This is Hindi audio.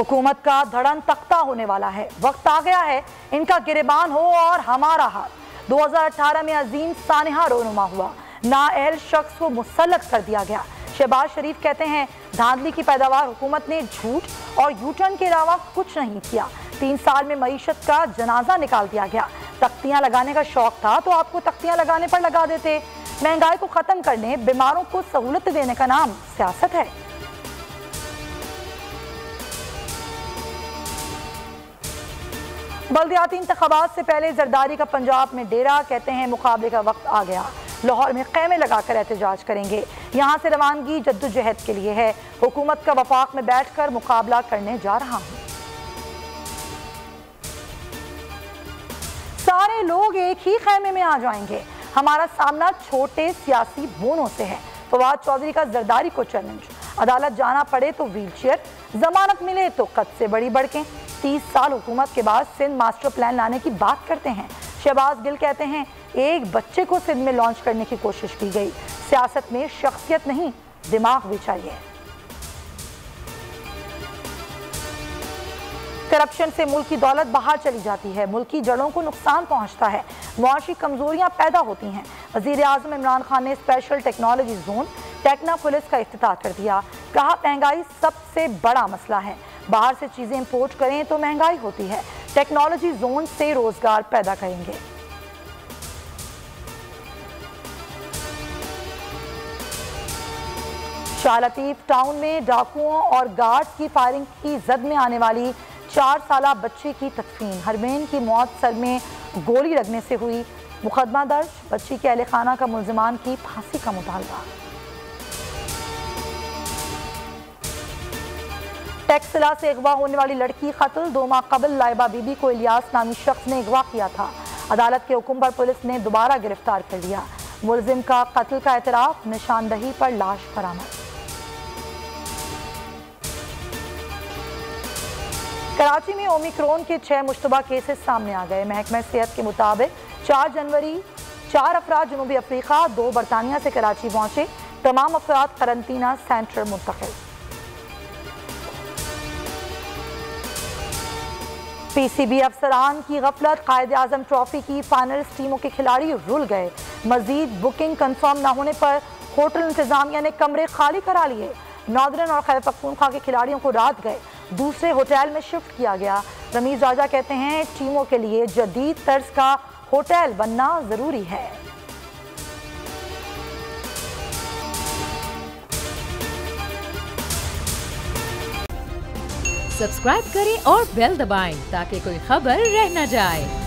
हुकूमत का धड़न तख्ता होने वाला है। वक्त आ गया है इनका गिरेबान हो और हमारा हाथ। 2018 में अजीम सानिहा रोनुमा हुआ, नाअहल शख्स को मुसल्लत कर दिया गया। शहबाज शरीफ कहते हैं धांधली की पैदावार हुकूमत ने झूठ और यूटर्न के अलावा कुछ नहीं किया। 3 साल में मईशत का जनाजा निकाल दिया गया। तख्तियां लगाने का शौक था तो आपको तख्तियां लगाने पर लगा देते। महंगाई को खत्म करने, बीमारों को सहूलत देने का नाम सियासत है। बल्दियाती इंतखाबात से पहले जरदारी का पंजाब में डेरा, कहते हैं मुकाबले का वक्त आ गया। लाहौर में खैमे लगाकर एहतजाज करेंगे। यहाँ से रवानगी जद्दोजहद के लिए है। हुकूमत का वफाक में बैठकर मुकाबला करने जा रहा हूँ। सारे लोग एक ही खैमे में आ जाएंगे। हमारा सामना छोटे सियासी बोनों से है। फवाद चौधरी का जरदारी को चैलेंज। अदालत जाना पड़े तो व्हीलचेयर, जमानत मिले तो कद से बड़ी बढ़कें। 30 साल हुकूमत के बाद सिंध मास्टर प्लान लाने की बात करते हैं। शहबाज गिल कहते हैं एक बच्चे को सिंध में लॉन्च करने की कोशिश की गई। सियासत में शख्सियत नहीं, दिमाग भी चाहिए। करप्शन से मुल्क की दौलत बाहर चली जाती है, मुल्क की जड़ों को नुकसान पहुंचता है, मुआशी कमजोरियां पैदा होती हैं। वजीर आजम इमरान खान ने special technology zone Tekna police का इफ्तिताह कर दिया। कहा महंगाई सबसे बड़ा मसला है, बाहर से चीजें इंपोर्ट करें तो महंगाई होती है। टेक्नोलॉजी जोन से रोजगार पैदा करेंगे। शाह लतीफ टाउन में डाकुओं और गार्ड्स की फायरिंग की जद में आने वाली 4 साला बच्चे की तदफीन। हरमैन की मौत सर में गोली लगने से हुई। मुकदमा दर्ज, बच्ची के अहले खाना का मुल्जिमान की फांसी का मुतालबा। टेक्सला से अगवा होने वाली लड़की कत्ल। 2 माह कबल लाइबा बीबी को इलियास नामी शख्स ने अगवा किया था। अदालत के हुक्म पर पुलिस ने दोबारा गिरफ्तार कर लिया। मुलजिम का कत्ल का एतराफ, निशानदही पर लाश बरामद। कराची में ओमिक्रॉन के 6 मुश्तबा केसेस सामने आ गए। महकमा सेहत के मुताबिक 4 जनवरी 4 अफराद जनूबी अफ्रीका, 2 बरतानिया से कराची पहुंचे। तमाम अफराद करंतना सेंटर मुंतकिल। पीसीबी अफसरान की गफलत। कायदे आजम ट्रॉफी की फाइनलिस्ट टीमों के खिलाड़ी रुल गए। मजीद बुकिंग कंफर्म न होने पर होटल इंतजामिया ने कमरे खाली करा लिए। नॉर्दर्न और खैबर पख्तूनख्वा के खिलाड़ियों को रात गए दूसरे होटल में शिफ्ट किया गया। रमीज राजा कहते हैं टीमों के लिए जदीद तर्ज का होटल बनना जरूरी है। सब्सक्राइब करें और बेल दबाएं ताकि कोई खबर रह न जाए।